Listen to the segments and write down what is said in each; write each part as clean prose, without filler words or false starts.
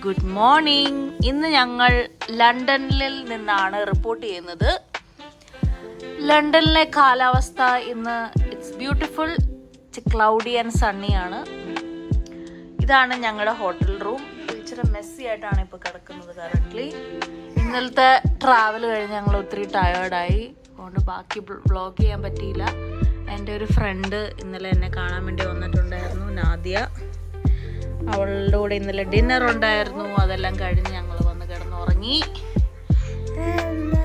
Good morning. ഇന്ന് ഞങ്ങൾ ലണ്ടനിൽ നിന്നാണ് റിപ്പോർട്ട് ചെയ്യുന്നത്. ലണ്ടനിലെ കാലാവസ്ഥ ഇന്ന് it's beautiful, cloudy and Sunny ആണ്. ഇതാണ് ഞങ്ങളുടെ ഹോട്ടൽ റൂം. ഇച്ചിരി മെസ്സി ആയിട്ടാണ് ഇപ്പോൾ കിടക്കുന്നത് കറൻ്റ്ലി. ഇന്നലത്തെ ട്രാവൽ കഴിഞ്ഞ് ഞങ്ങൾ ഒത്തിരി ടയേർഡായി, അതുകൊണ്ട് ബാക്കി വ്ളോഗ് ചെയ്യാൻ പറ്റിയില്ല. എൻ്റെ ഒരു ഫ്രണ്ട് ഇന്നലെ എന്നെ കാണാൻ വേണ്ടി വന്നിട്ടുണ്ടായിരുന്നു, നാദിയ. അവളുടെ കൂടെ ഇന്നലെ ഡിന്നർ ഉണ്ടായിരുന്നു. അതെല്ലാം കഴിഞ്ഞ് ഞങ്ങൾ വന്ന് കിടന്നുറങ്ങി.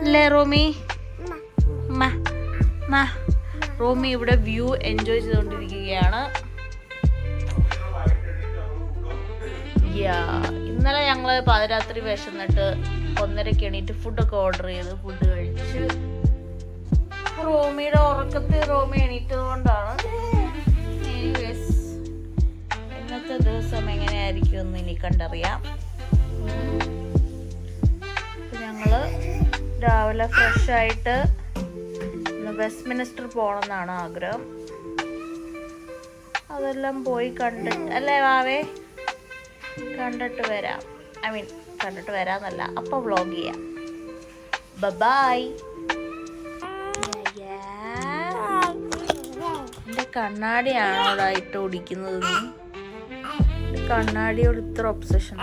അല്ലേ റോമി? റോമി ഇവിടെ വ്യൂ എൻജോയ് ചെയ്തുകൊണ്ടിരിക്കുകയാണ്. ഇന്നലെ ഞങ്ങൾ പാതിരാത്രി വിശന്നിട്ട് 1:30 എണീറ്റ് ഫുഡൊക്കെ ഓർഡർ ചെയ്ത് ഫുഡ് കഴിച്ച്. റോമിയുടെ ഉറക്കത്തിൽ റോമി എണീറ്റത് കൊണ്ടാണ്. ഇന്നത്തെ ദിവസം എങ്ങനെയായിരിക്കും എന്ന് ഇനി കണ്ടറിയാം. ഞങ്ങള് രാവിലെ ഫ്രഷ് ആയിട്ട് വെസ്റ്റ്മിനിസ്റ്റർ പോകണമെന്നാണ് ആഗ്രഹം. അതെല്ലാം പോയി കണ്ടിട്ട് അല്ലേ വാവേ, കണ്ടിട്ട് വരാം. കണ്ടിട്ട് വരാന്നല്ല, അപ്പൊ വ്ളോഗ് ചെയ്യാം. ബൈ. എന്റെ കണ്ണാടിയാണോ അവിടെ ഇട്ട് ഓടിക്കുന്നത്? നീ കണ്ണാടിയോട് ഇത്ര ഒബ്സഷൻ?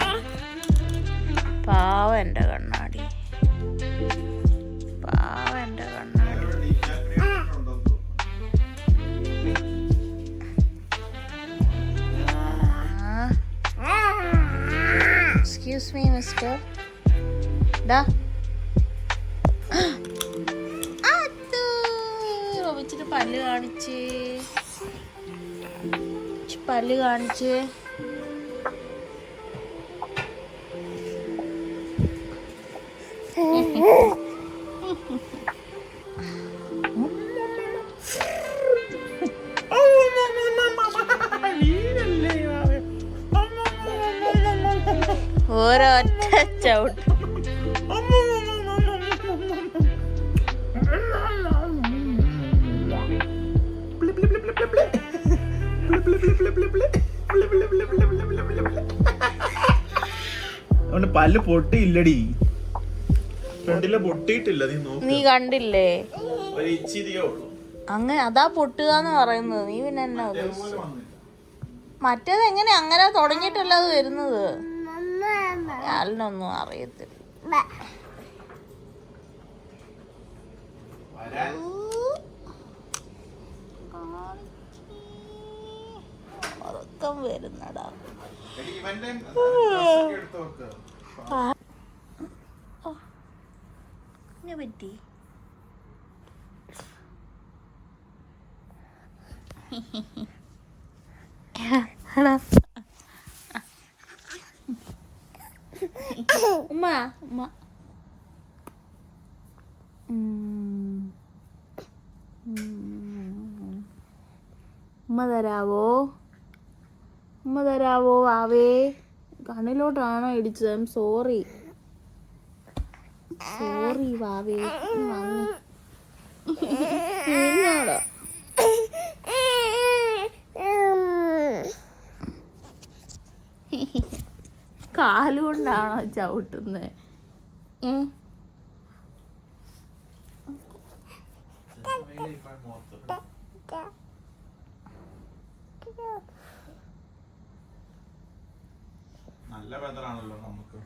പാവ എന്റെ കണ്ണാടി, പാവ എന്റെ കണ്ണാടി. Excuse me mister. ഡാ റോമിച്ചിട്ട് പല്ല് കാണിച്ചേ, പല്ല് കാണിച്ചേ. ഒരൊറ്റ ചവിട്ട്. പല്ല് പൊട്ടിയില്ലടി, ഫ്രണ്ടിലെ പൊട്ടിയിട്ടില്ല. നീ കണ്ടില്ലേ? ഉള്ളൂ. അങ്ങനെ അതാ പൊട്ടുകന്ന് പറയുന്നത്. നീ പിന്നെ എന്നാ ഉദ്ദേശിച്ചത്? മറ്റേത് എങ്ങനെ അങ്ങനെ തുടങ്ങിയിട്ടല്ല അത് വരുന്നത്. ഞാലിനൊന്നും അറിയത്തില്ല. ഉറക്കം വരുന്നടാ. പറ്റി ഉമ്മ ഉമ്മ ഉമ്മ തരാവോ? ഉമ്മ തരാവോ വാവേ? കണ്ണിലോട്ടാണോ ഇടിച്ചത്? ഐ എം സോറി, സോറി വാവേ. എന്നോടോ കാലുകൊണ്ടാണോ ചവിട്ടുന്നത്? നല്ല വെതറാണല്ലോ നമുക്ക്.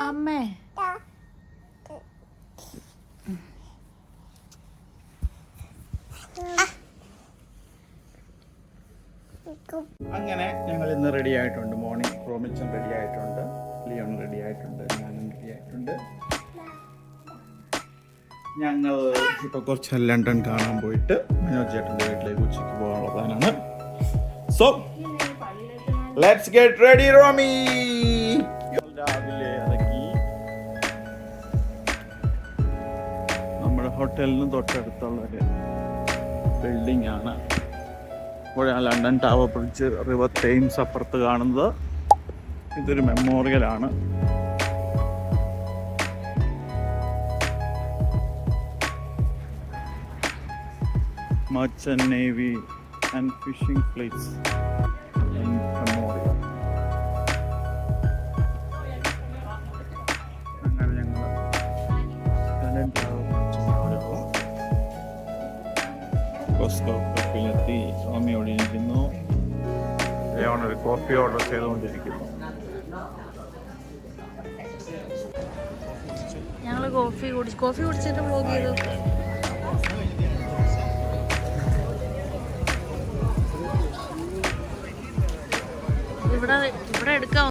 അമ്മേ അങ്ങനെ ഞങ്ങൾ ഇന്ന് റെഡി ആയിട്ടുണ്ട്. മോർണിംഗ് റോമിച്ചൻ റെഡി ആയിട്ടുണ്ട്, ലിയോൺ റെഡി ആയിട്ടുണ്ട്, ഞാനും റെഡി ആയിട്ടുണ്ട്. ഞങ്ങൾ ഇപ്പോൾ കുറച്ച് ലണ്ടൻ കാണാൻ പോയിട്ട് മനോജ് ചേട്ടൻ്റെ വീട്ടിലേക്ക് ഉച്ചയ്ക്ക് പോകാനുള്ള പ്ലാനാണ്. So let's get ready Romi. രാവിലെ ഇറങ്ങി നമ്മുടെ ഹോട്ടലിന് തൊട്ടടുത്തുള്ള ഒരു ബിൽഡിംഗ് ആണ്. ഇവിടെ London Tower Bridge, river Thames അപ്പുറത്ത് കാണുന്നത്. ഇതൊരു മെമ്മോറിയലാണ്. Merchant Navy and Fishing Fleets in Memorial. Coffee order ചെയ്തുകൊണ്ടിരിക്കുന്നു. ഞങ്ങൾ കോഫി കുടിച്ചിട്ട് വ്ലോഗ് ചെയ്തു. ഇവിടെ എടുക്കാം.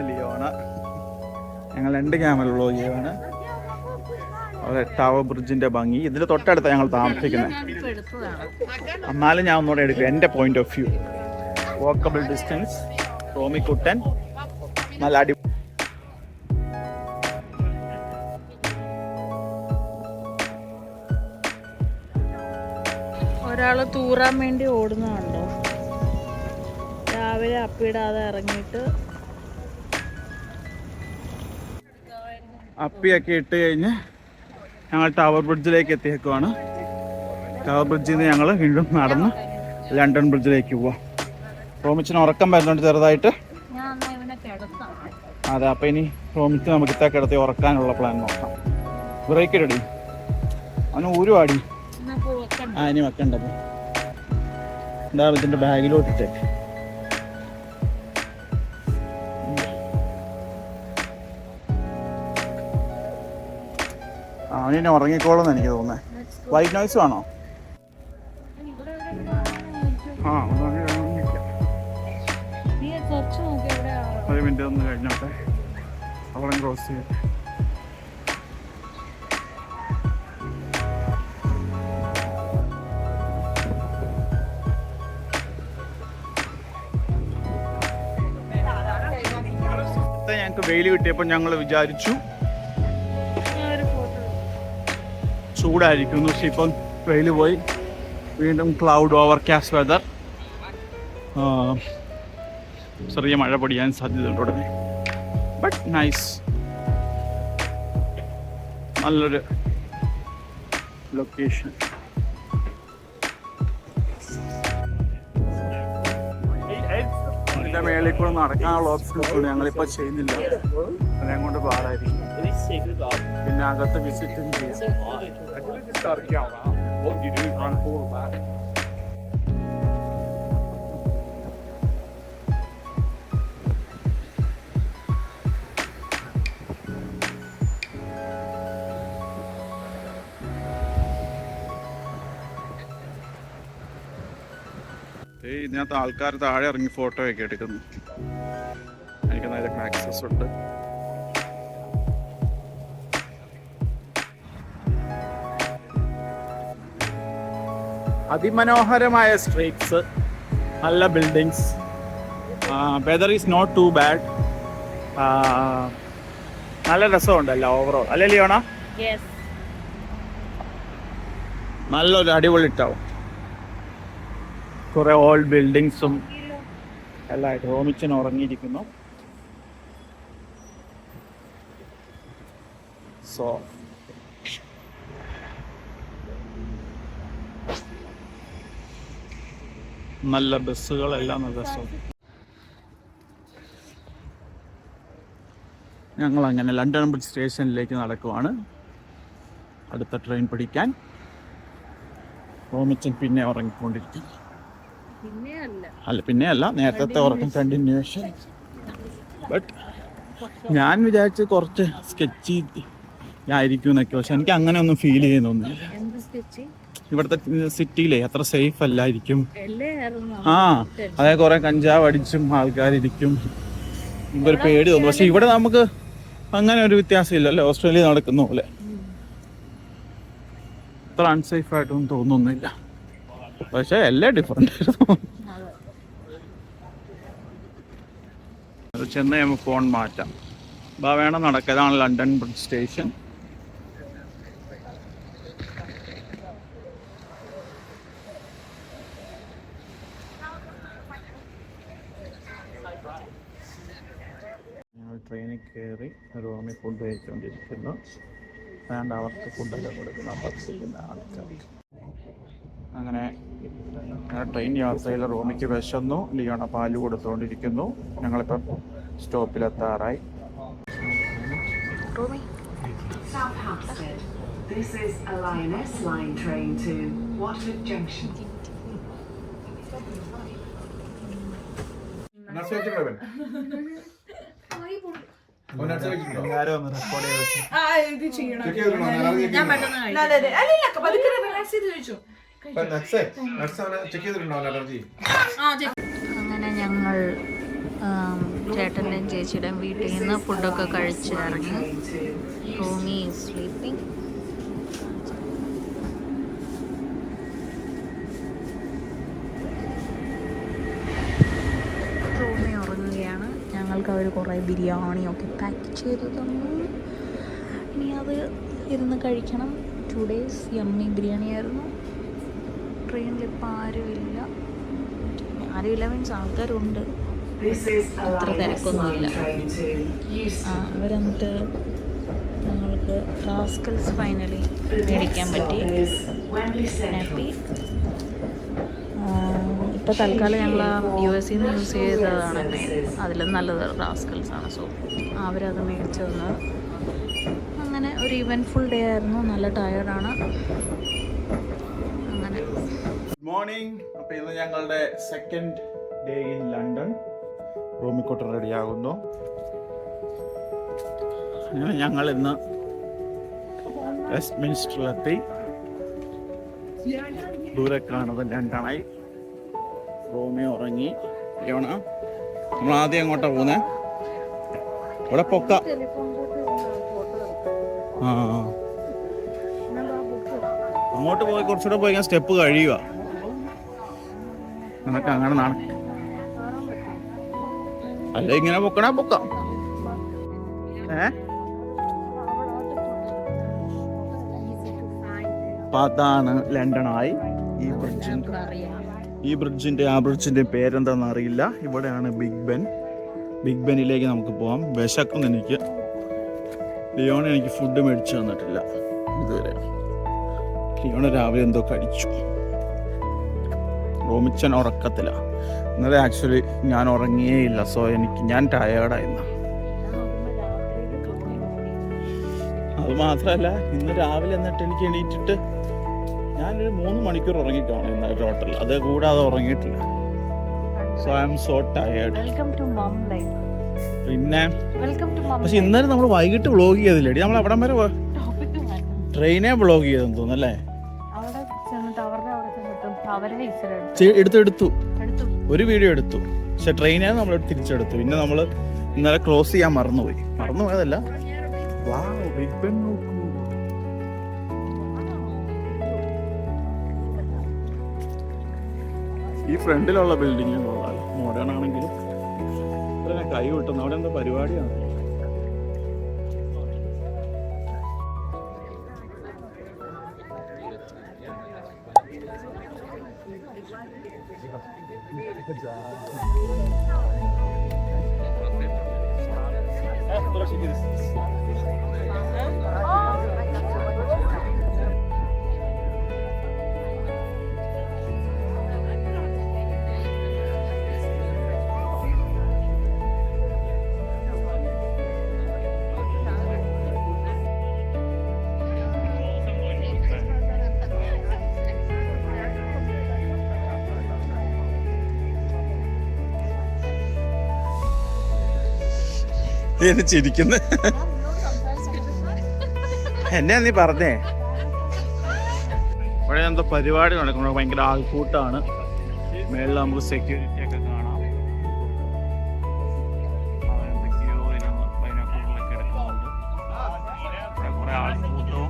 ലിയോണ്. ഞങ്ങൾ 2 ക്യാമറ വ്ലോഗ് ചെയ്യുവാണ്. അവിടെ ടവർ ബ്രിഡ്ജിന്റെ ഭംഗി. ഇതിന് തൊട്ടടുത്ത് ഞങ്ങൾ താമസിക്കുന്നത്. എന്നാലും ഞാൻ ഒന്നുകൂടെ എടുക്കും എൻ്റെ point of view. Walkable distance, Romikuttan, നല്ല അടി. ഒരാള് തൂറാൻ വേണ്ടി ഓടുന്നുണ്ടോ? രാവിലെ അപ്പിടാതെ ഇറങ്ങിയിട്ട് അപ്പിയൊക്കെ ഇട്ട് കഴിഞ്ഞ് ഞങ്ങൾ ടവർ ബ്രിഡ്ജിലേക്ക് എത്തിയേക്കുവാണ്. ടവർ ബ്രിഡ്ജിൽ നിന്ന് ഞങ്ങൾ വീണ്ടും നടന്ന് ലണ്ടൻ ബ്രിഡ്ജിലേക്ക് പോവാം. റോമിച്ചിന് ഉറക്കം വരുന്നുണ്ട് ചെറുതായിട്ട്. അതെ, അപ്പം ഇനി റോമിച്ച് നമുക്ക് ഇത്ത കിടത്തി ഉറക്കാനുള്ള പ്ലാൻ നോക്കാം. ബ്രേക്ക് ഇടടി, അവന് ഊരുവാടി. ഇനി വെക്കണ്ടത് എന്താ ഇതിൻ്റെ ബാഗിലോട്ടിട്ടേ. അവനെ ഉറങ്ങിക്കോളെന്ന് എനിക്ക് തോന്നുന്നത്. വൈറ്റ് നോയ്സ് ആണോ? ഒരു മിനിറ്റ് ഒന്ന് കഴിഞ്ഞോട്ടെ. അവിടെ ക്രോസ് ചെയ്യട്ടെ. ഞങ്ങൾക്ക് വെയിൽ കിട്ടിയപ്പോൾ ഞങ്ങൾ വിചാരിച്ചു ചൂടായിരിക്കും. പക്ഷെ ഇപ്പം വെയിൽ പോയി, വീണ്ടും ക്ലൗഡ് ഓവർകാസ്റ്റ് വെതർ. ചെറിയ മഴ പൊടിയാൻ സാധ്യതയുണ്ട് ഉടനെ. ബട്ട് നൈസ്, നല്ലൊരു ലൊക്കേഷൻ. ഇതിൻ്റെ മേളിൽ കൂടെ നടക്കാനുള്ള ഓപ്ഷൻസ് ഞങ്ങളിപ്പോൾ ചെയ്യുന്നില്ല. അതിനെ കൊണ്ട് പാടായിരിക്കും. പിന്നെ അകത്ത് വിസിറ്റും ചെയ്യാം. ഇതിനകത്ത് ആൾക്കാർ താഴെ ഇറങ്ങി ഫോട്ടോ ഒക്കെ എടുക്കുന്നു. എനിക്ക് നല്ല ആക്സസ് ഉണ്ട്. അതിമനോഹരമായ സ്ട്രീറ്റ്സ്, നല്ല buildings. Weather is not too bad. നല്ല രസമുണ്ടല്ലോ ഓവറോൾ, അല്ലേ ലിയോണ? നല്ലൊരു അടിപൊളി ടൗൺ. കുറെ ഓൾഡ് ബിൽഡിങ്സും എല്ലായിട്ട്. റോമിച്ചൻ ഉറങ്ങിയിരിക്കുന്നു. സോ നല്ല ബസ്സുകളെല്ലാം നല്ല രസം. ഞങ്ങൾ അങ്ങനെ ലണ്ടൻ ബ്രിഡ്ജ് സ്റ്റേഷനിലേക്ക് നടക്കുവാണ് അടുത്ത ട്രെയിൻ പിടിക്കാൻ. റോമിച്ചൻ പിന്നെ ഉറങ്ങിക്കൊണ്ടിരിക്കുന്നു. പിന്നെയല്ല, നേരത്തെ ഉറക്കം കണ്ടിന്യൂഷൻ. ബട്ട് ഞാൻ വിചാരിച്ച് കുറച്ച് സ്കെച്ച് ആയിരിക്കും എന്നൊക്കെ. പക്ഷെ എനിക്ക് അങ്ങനെ ഒന്നും ഫീൽ ചെയ്യുന്നൊന്നുമില്ല. ഇവിടുത്തെ സിറ്റിയിലെ അത്ര സേഫ് അല്ലായിരിക്കും. അതായത് കുറെ കഞ്ചാവ് അടിച്ചും ആൾക്കാരിരിക്കും. നമുക്കൊരു പേടി തോന്നും. പക്ഷെ ഇവിടെ നമുക്ക് അങ്ങനെ ഒരു വ്യത്യാസം ഇല്ലല്ലോ. ഓസ്ട്രേലിയ നടക്കുന്ന പോലെ അത്ര അൺസേഫ് ആയിട്ടൊന്നും തോന്നുന്നില്ല. പക്ഷെ എല്ലാം ഡിഫറെന്റ് ആയിരുന്നു. ചെന്ന് നമുക്ക് ഫോൺ മാറ്റാം. വേണം നടക്കാം. ഇതാണ് ലണ്ടൻ ബ്രിഡ്ജ് സ്റ്റേഷൻ. ഞങ്ങൾ ട്രെയിനിൽ കയറി റൂമിൽ ഫുഡ് കഴിച്ചുകൊണ്ടിരിക്കുന്നു. വേണ്ട അവർക്ക് ഫുഡൊക്കെ കൊടുക്കുന്ന അപ്പുറത്തിരിക്കുന്ന ആൾക്കാർ. അങ്ങനെ ട്രെയിൻ യാത്രയിൽ റൂമിക്ക് വിശന്നു. ലിയോണ പാല് കൊടുത്തുകൊണ്ടിരിക്കുന്നു. ഞങ്ങളിപ്പം സ്റ്റോപ്പിലെത്താറായി. Southampton. This is a Line S line train to Watford Junction. അങ്ങനെ ഞങ്ങൾ ചേട്ടൻ്റെയും ചേച്ചിയുടെയും വീട്ടിൽ നിന്ന് ഫുഡൊക്കെ കഴിച്ച് ഇറങ്ങി. റൂമി സ്ലീപ്പിംഗ്. റൂമി ഉറങ്ങുകയാണ്. ഞങ്ങൾക്ക് അവർ കുറേ ബിരിയാണിയൊക്കെ പാക്ക് ചെയ്ത് തന്നു. ഇനി അത് ഇരുന്ന് കഴിക്കണം. 2 days യമ്മി ബിരിയാണി ആയിരുന്നു. ട്രെയിനിൽ ഇപ്പം ആരുമില്ല. മീൻസ് ആൾക്കാരുണ്ട്, അത്ര തിരക്കൊന്നുമില്ല. അവരെന്നിട്ട് ഞങ്ങൾക്ക് റാസ്കൽസ് ഫൈനലി മേടിക്കാൻ പറ്റി. ഹാപ്പി. ഇപ്പോൾ തൽക്കാലം ഞങ്ങൾ US നിന്ന് യൂസ് ചെയ്തതാണ്. അതിലും നല്ലത് റാസ്കൽസാണ്. സോ അവരത് മേടിച്ചു തന്നു. അങ്ങനെ ഒരു ഇവൻറ്റ്ഫുൾ ഡേ ആയിരുന്നു. നല്ല ടയർഡാണ്. അങ്ങനെ ഗുഡ് മോർണിംഗ്. അപ്പോൾ ഇന്ന് ഞങ്ങളുടെ സെക്കൻഡ് ഡേ ഇൻ ലണ്ടൻ. റൂമിക്കോട്ട് റെഡിയാകുന്നു. അങ്ങനെ ഞങ്ങൾ ഇന്ന് വെസ്റ്റ്മിൻസ്റ്ററിലെത്തി. ദൂരെ കാണുന്നത് ലണ്ടനായി. റൂമി ഉറങ്ങി. ലിയോണ, നമ്മൾ ആദ്യം എങ്ങോട്ടാണ് പോകുന്നത്? ഇവിടെ പൊക്ക. അങ്ങോട്ട് പോയി കുറച്ചുകൂടെ പോയി സ്റ്റെപ്പ് കഴിയുക. നമുക്ക് അങ്ങനെ അല്ല ഇങ്ങനെ പൊക്കണ പൊക്കാം. അപ്പൊ അതാണ് ലണ്ടനായി. ഈ ബ്രിഡ്ജിന്റെ ആ ബ്രിഡ്ജിന്റെ പേരെന്താണെന്ന് അറിയില്ല. ഇവിടെയാണ് ബിഗ് ബെൻ. ബിഗ് ബെന്നിലേക്ക് നമുക്ക് പോവാം. വിശക്കുന്നു എനിക്ക്. ലിയോണ എനിക്ക് ഫുഡ് മേടിച്ചു തന്നിട്ടില്ല ഇതുവരെ. ലിയോണ രാവിലെ എന്തോ കഴിച്ചു. റോമിച്ചൻ ഉറക്കത്തില്ല. ഇന്നലെ ആക്ച്വലി ഞാൻ ഉറങ്ങിയേ ഇല്ല. സോ ഞാൻ ടയേർഡായിരുന്നു. അത് മാത്രമല്ല ഇന്ന് രാവിലെ എന്നിട്ട് എനിക്ക് എണീറ്റിട്ട് ഞാനൊരു 3 മണിക്കൂർ ഉറങ്ങിക്കാണും ഇന്ന് ടോട്ടൽ. അത് കൂടാതെ ഉറങ്ങിയിട്ടില്ല. So I am so tired. പിന്നെ പക്ഷെ ഇന്നലെ നമ്മൾ വൈകിട്ട് വ്ളോഗ് ചെയ്തില്ലേടി? നമ്മൾ അവിടം വരെ ട്രെയിനെ വ്ളോഗ് ചെയ്തെന്ന് തോന്നുന്നല്ലേ? എടുത്തു ഒരു വീഡിയോ എടുത്തു. പക്ഷെ ട്രെയിനെ നമ്മൾ തിരിച്ചെടുത്തു. പിന്നെ നമ്മൾ ഇന്നലെ ക്ലോസ് ചെയ്യാൻ മറന്നുപോയതല്ല. വാവ്, ബിഗ് ബെൻ നോക്കൂ. ഈ ഫ്രണ്ടിലുള്ള ബിൽഡിംഗ് മോഡേൺ ആണെങ്കിലും കൈ വിട്ടുന്നു. അവിടെ എന്താ പരിപാടിയാണ്? ചിരിക്കുന്നു. എന്നെ നീ പറഞ്ഞേ. ഇവിടെ എന്തോ പരിപാടി നടക്കുന്നത്. ഭയങ്കര ആൾക്കൂട്ടാണ്. മേളിൽ നമുക്ക് സെക്യൂരിറ്റി ഒക്കെ കാണാം. എന്തൊക്കെയോ ബൈനോക്കുലറിലൊക്കെ എടുക്കുന്നുണ്ട്. ഇവിടെ കുറെ ആൾക്കൂട്ടവും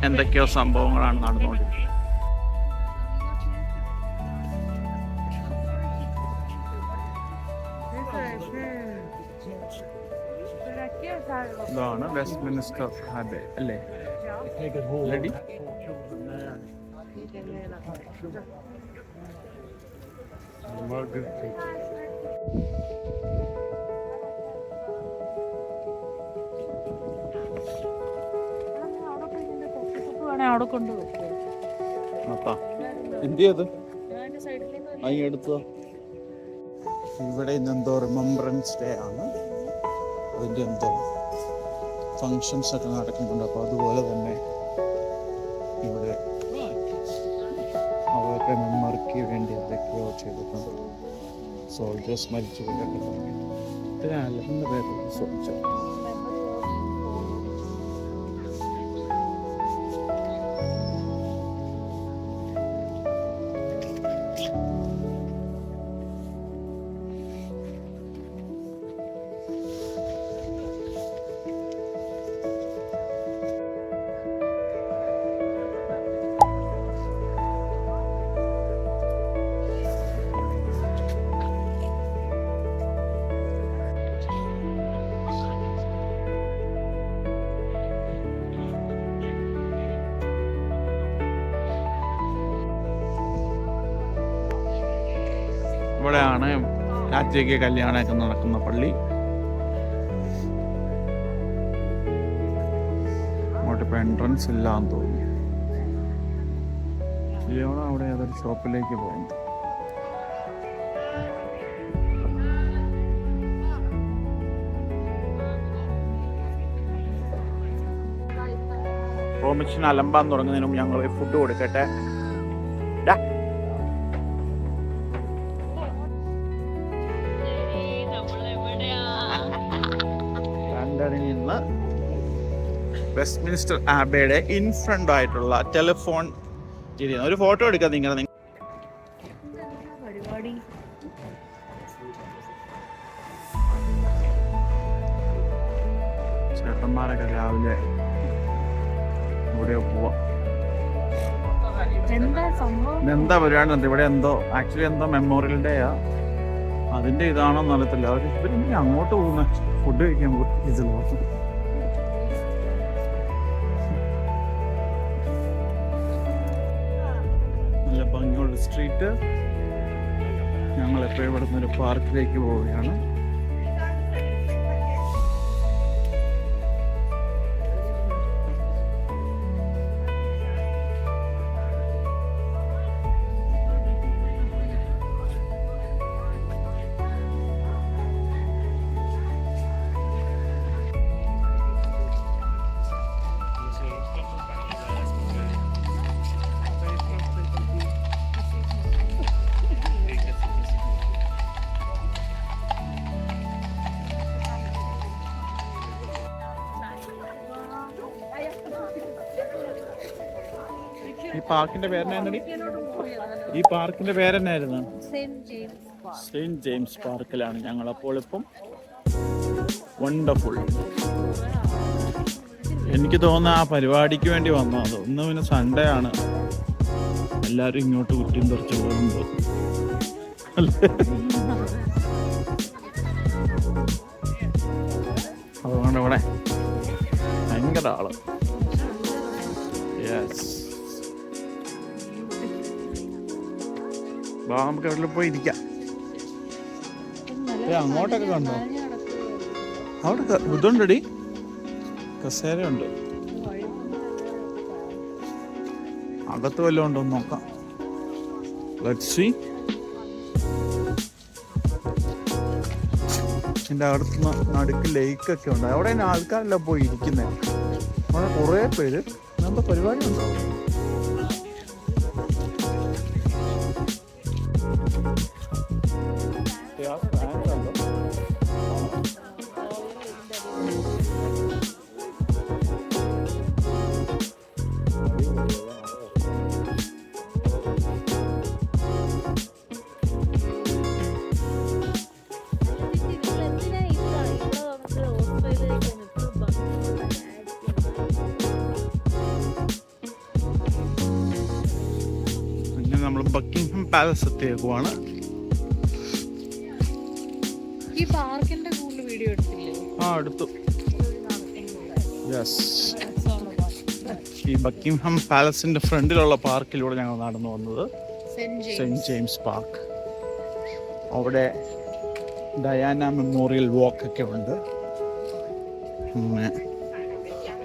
എന്തൊക്കെയോ സംഭവങ്ങളാണ് നടന്നുകൊണ്ടിരിക്കുന്നത്. ഇതാണ് വെസ്റ്റ്മിൻസ്റ്റർ അബേ അല്ലേ? റെഡി? വേണേ അവിടെ കൊണ്ടുപോയി. എന്ത് ചെയ്ത് എടുത്തോ. ഇവിടെ ഇന്നെന്തോ റിമംബറൻസ് ഡേ ആണ്, അതിൻ്റെ എന്തോ ഫങ്ഷൻസ് ഒക്കെ നടക്കുന്നുണ്ട്. അപ്പോൾ അതുപോലെ തന്നെ ഇവിടെ അവരൊക്കെ മെമ്മറിക്ക് വേണ്ടി എന്തൊക്കെയോ ചെയ്തിട്ടുണ്ട്. സോൾജേഴ്സ് മരിച്ചു പോയിട്ടൊക്കെ ഇതിനല്ലെന്ന് പേരുള്ള സോൾജർ. ഇവിടെയാണ് രാത്രിക്ക് കല്യാണമൊക്കെ നടക്കുന്ന പള്ളി. അങ്ങോട്ടിപ്പോൾ എൻട്രൻസ് ഇല്ലാന്ന് തോന്നുന്നു. ലിയോണ അവിടെ ഏതൊരു ഷോപ്പിലേക്ക് പോയത്. റോമിച്ചിന് അലമ്പാൻ തുടങ്ങുന്നതിന് മുമ്പ് ഞങ്ങൾ ഫുഡ് കൊടുക്കട്ടെ. ലണ്ടനിൽ നിന്ന് വെസ്റ്റ്മിൻസ്റ്റർ ആബയുടെ ഇൻഫ്രണ്ട് ആയിട്ടുള്ള ടെലിഫോൺ ഒരു ഫോട്ടോ എടുക്കാം. നിങ്ങൾ ചേട്ടന്മാരൊക്കെ രാവിലെ ഇവിടെ പോവാം. എന്താ പരിപാടി? ഇവിടെ എന്തോ ആക്ച്വലി എന്തോ മെമ്മോറിയൽ ഡേയാ, അതിന്റെ ഇതാണോന്ന് അറിയത്തില്ല. അവർ ഇവരിങ്ങനെ അങ്ങോട്ട് പോകുന്ന ഫുഡ് കഴിക്കാൻ പോകും. ഇത് നോക്കും. നല്ല ഭംഗിയുള്ള സ്ട്രീറ്റ്. ഞങ്ങൾ എപ്പോഴും ഇവിടെ നിന്ന് ഒരു പാർക്കിലേക്ക് പോവുകയാണ്. ഈ പാർക്കിന്റെ പേരെന്നായിരുന്നു? ഈ പാർക്കിന്റെ പേരെന്നായിരുന്നു? സെയിന്റ് ജെയിംസ് പാർക്കിലാണ് ഞങ്ങളപ്പോൾ ഇപ്പം. വണ്ടർഫുൾ. എനിക്ക് തോന്നുന്നു ആ പരിപാടിക്ക് വേണ്ടി വന്നത്. ഇന്ന് പിന്നെ സൺഡേ ആണ്, എല്ലാവരും ഇങ്ങോട്ട് കുറ്റിയും തെറിച്ച് പോകുമ്പോൾ അതുകൊണ്ട് ഇവിടെ ഭയങ്കര ആള്. യെസ്, നമുക്ക് എവിടെ പോയി ഇരിക്കാം. അങ്ങോട്ടൊക്കെ കണ്ടോ? അവിടെ ഇതുണ്ടടി, കസേരയുണ്ട്. അകത്ത് വല്ലതും ഉണ്ടോ നോക്കാം. Let's see. എൻ്റെ അടുത്ത് നടുക്ക് ലേക്കൊക്കെ ഉണ്ട്. അവിടെ ആൾക്കാരെല്ലാം പോയി ഇരിക്കുന്നത്. അവിടെ കുറേ പേര്. എന്താ പരിപാടി ഉണ്ടോ? നമ്മൾ ബക്കിംഗ്ഹാം പാലസ് എത്തിയേക്കുവാണ്. ഈ പാർക്കിന്റെ കൂടുതൽ വീഡിയോ എടുത്തില്ലേ? എടുത്തു. യെസ്, ഈ ബക്കിംഗ്ഹാം പാലസിന്റെ ഫ്രണ്ടിലുള്ള പാർക്കിലൂടെ ഞങ്ങൾ നടന്നു വന്നത്. Saint James park. അവിടെ ഡയാന മെമ്മോറിയൽ വാക്ക് ഒക്കെ ഉണ്ട്.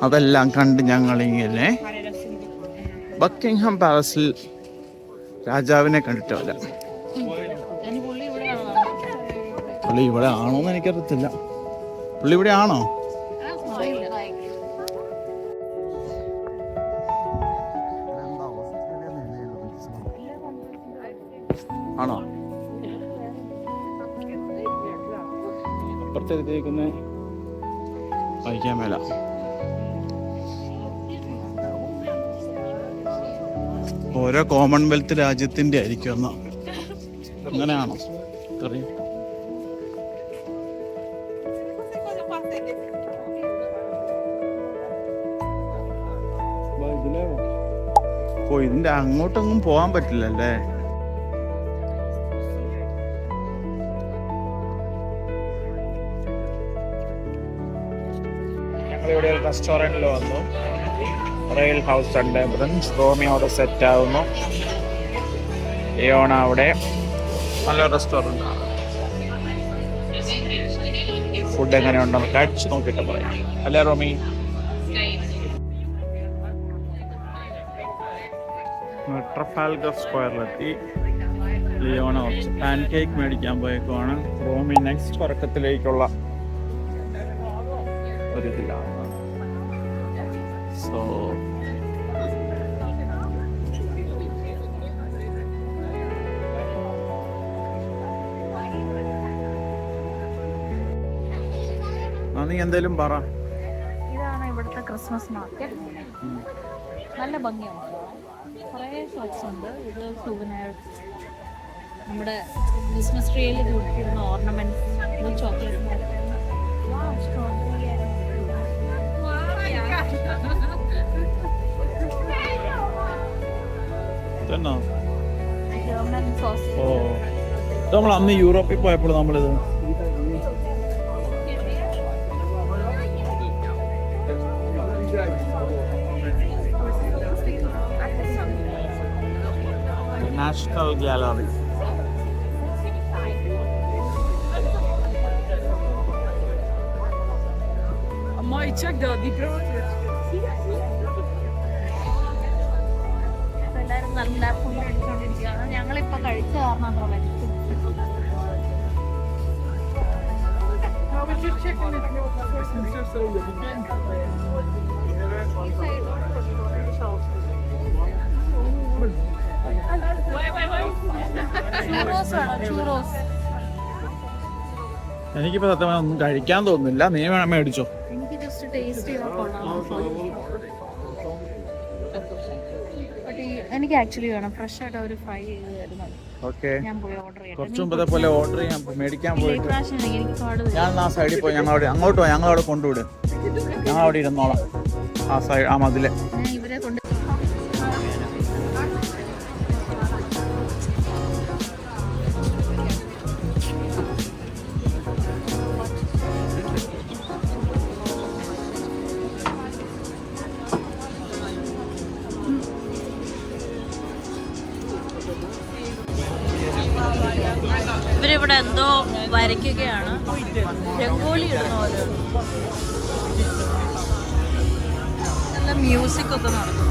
അതെല്ലാം കണ്ട് ഞങ്ങളിങ്ങനെ ബക്കിംഗ്ഹാം പാലസിൽ രാജാവിനെ കണ്ടിട്ടില്ല. പുള്ളി ഇവിടെ ആണോന്ന് എനിക്കറിയത്തില്ല. പുള്ളി ഇവിടെ ആണോ? ആണോ? അപ്പുറത്തെടുത്തേക്കുന്ന വായിക്കാൻ മേല. ഓരോ കോമൺവെൽത്ത് രാജ്യത്തിന്റെ ആയിരിക്കും എന്നാ, അങ്ങനെയാണോ അറിയാം. ഓ, ഇതിന്റെ അങ്ങോട്ടൊന്നും പോവാൻ പറ്റില്ലല്ലേ? ഞങ്ങളിവിടെ ഒരു റെസ്റ്റോറൻറ്റിൽ വന്നു. റെയിൽ ഹൗസ് ഉണ്ട്. റോമി അവിടെ സെറ്റ് ആവുന്നു. ലിയോണ അവിടെ. നല്ല റെസ്റ്റോറൻ്റ് ആണ്. ഫുഡ് എങ്ങനെയുണ്ടെന്ന് കഴിച്ച് നോക്കിയിട്ട് പറയാം അല്ലേ റോമി? ട്രഫാൽഗർ സ്ക്വയറിലെത്തി. ലിയോണ കുറച്ച് പാൻ കേക്ക് മേടിക്കാൻ പോയേക്കുവാണ്. റോമി നെക്സ്റ്റ് ഉറക്കത്തിലേക്കുള്ള ഒരിതിലാണ്. സോ നീ എന്തേലും പറ. ഇതാണ് ഇവിടുത്തെ ക്രിസ്മസ് മാർക്കറ്റ്. നല്ല ഭംഗിയാണ്. കുറേ ഷോപ്സ് ഉണ്ട്. ഇത് സുവനയർ, നമ്മുടെ ക്രിസ്മസ് ട്രീയിൽ കൊടുത്തിരുന്ന ഓർണമെന്റ്സ്, ഇത് ചോക്ലേറ്റ്. German sauce. ഓ, നമ്മൾ അന്ന് യൂറോപ്പിൽ പോയപ്പോൾ നമ്മളിത് നാഷണൽ ഗാലറി. എല്ലാവരും നല്ല ഫുഡ് അടിച്ചുകൊണ്ടിരിക്കുകയാണ്. ഞങ്ങളിപ്പോ കഴിച്ച കാരണം എനിക്കിപ്പോ സത്യം ഒന്നും കഴിക്കാൻ തോന്നുന്നില്ല. നീ വേണം മേടിച്ചോ. എനിക്ക് ജസ്റ്റ് ടേസ്റ്റ് ചെയ്താൽ എനിക്ക് ആക്ച്വലി വേണം ഫ്രഷ് ആയിട്ട് അവർ ഫ്രൈ ചെയ്ത് തരുന്നത്. ഓക്കെ, ഞാൻ പോയി ഓർഡർ ചെയ്യാം. കുറച്ചു മുമ്പത്തെ പോലെ ഓർഡർ ചെയ്യാൻ മേടിക്കാൻ പോയിട്ട് എനിക്ക് പാട്. ഞാൻ ആ സൈഡിൽ പോയി. ഞങ്ങൾ അങ്ങോട്ട് പോയി. ഞങ്ങൾ അവിടെ കൊണ്ടുവിടും. ഞങ്ങൾ അവിടെ ഇരുന്നോളാം. ആ സൈഡ്, ആ മതിലെ. ഞാൻ ഇവരെ കൊണ്ട് ഇവരിവിടെ എന്തോ വരയ്ക്കുകയാണ്. രംഗോലി ഇടുന്ന പോലെ. നല്ല മ്യൂസിക് ഒക്കെ നടക്കുന്നു.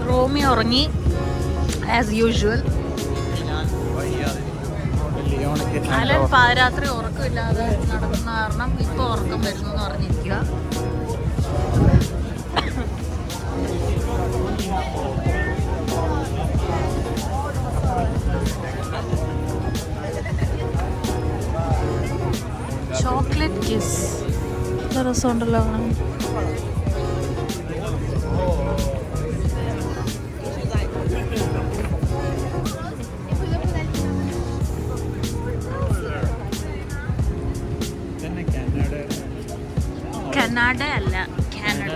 റോമി ഉറങ്ങി ആസ് യൂഷ്വൽ. അലൻ പാതിരാത്രി ഉറക്കമില്ലാതെ നടക്കുന്ന കാരണം ഇപ്പൊ ഉറക്കം വരുന്നു എന്ന് പറഞ്ഞിരിക്കുക. Chocolate kiss രസമുണ്ടല്ലോ. കനാഡ അല്ല, കാനഡ.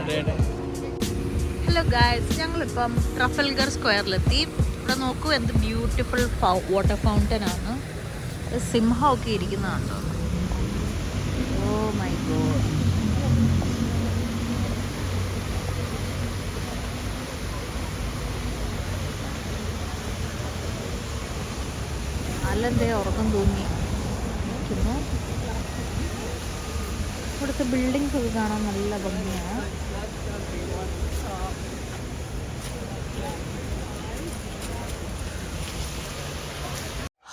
ഹലോ ഗായ്സ്, ഞങ്ങളിപ്പം ട്രഫൽഗർ സ്ക്വയറിലെത്തി. ഇവിടെ നോക്കൂ, എന്ത് ബ്യൂട്ടിഫുൾ വാട്ടർ ഫൗണ്ടൻ ആണ്. സിംഹമൊക്കെ ഇരിക്കുന്നതാണ്. Oh my God. അല്ലെന്തേ ഉറക്കം തൂങ്ങി. ഇരിക്കുന്നു. ഇവിടുത്തെ ബിൽഡിങ്സ് ഒക്കെ കാണാൻ നല്ല ഭംഗിയാണ്.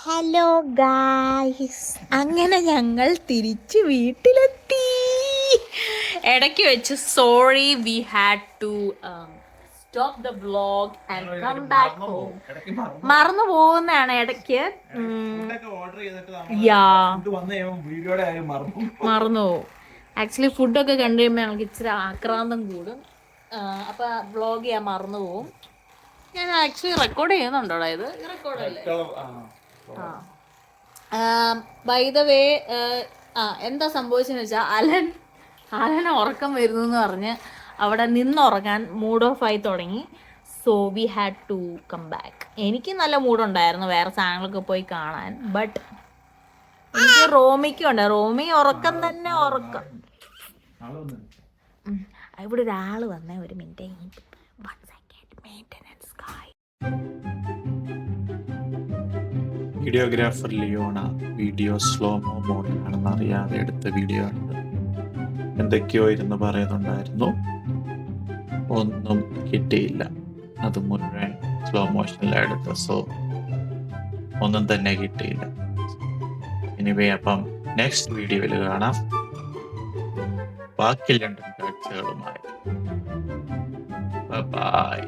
ഹലോ ഗായ്സ്, അങ്ങനെ ഞങ്ങൾ തിരിച്ച് വീട്ടിലെത്തി. ഇടയ്ക്ക് വെച്ച് sorry, we had to stop the vlog and come back home. മറന്നു പോകുന്നതാണ് ഇടയ്ക്ക്. മറന്നു പോകും. ആക്ച്വലി ഫുഡൊക്കെ കണ്ടു കഴിയുമ്പോൾ ഞങ്ങൾക്ക് ഇച്ചിരി ആക്രാന്തം കൂടും. അപ്പൊ വ്ലോഗ് ചെയ്യാൻ മറന്നു പോകും. ഞാൻ ആക്ച്വലി റെക്കോർഡ് ചെയ്യുന്നുണ്ടോ ഇത്? റെക്കോർഡല്ലേ? ബൈ ദ വേ, എന്താ സംഭവിച്ചെന്ന് വെച്ചാൽ അലൻ ഉറക്കം വരുന്നു എന്ന് പറഞ്ഞ് അവിടെ നിന്നുറങ്ങാൻ മൂഡ് ഓഫ് ആയി തുടങ്ങി. So we had to come back. എനിക്ക് നല്ല മൂഡുണ്ടായിരുന്നു വേറെ സാധനങ്ങളൊക്കെ പോയി കാണാൻ. ബട്ട് എനിക്ക് റോമിക്കും ഉണ്ട്. റോമി ഉറക്കം തന്നെ ഉറക്കം. ഇവിടെ ഒരാൾ വന്നേ, ഒരു minute. Videographer Leona video slow-mo മോഡിലാണെന്ന് അറിയാതെ എടുത്ത വീഡിയോ ആണ്. എന്തൊക്കെയോ ഇരുന്ന് പറയുന്നുണ്ടായിരുന്നു, ഒന്നും കിട്ടിയില്ല. അത് മുഴുവൻ സ്ലോ മോഷനിലെടുത്ത്. സോ ഒന്നും തന്നെ കിട്ടിയില്ല. എനിവേ, അപ്പം നെക്സ്റ്റ് വീഡിയോയിൽ കാണാം ബാക്കി ലണ്ടൻ കാഴ്ചകളുമായി. ബൈ.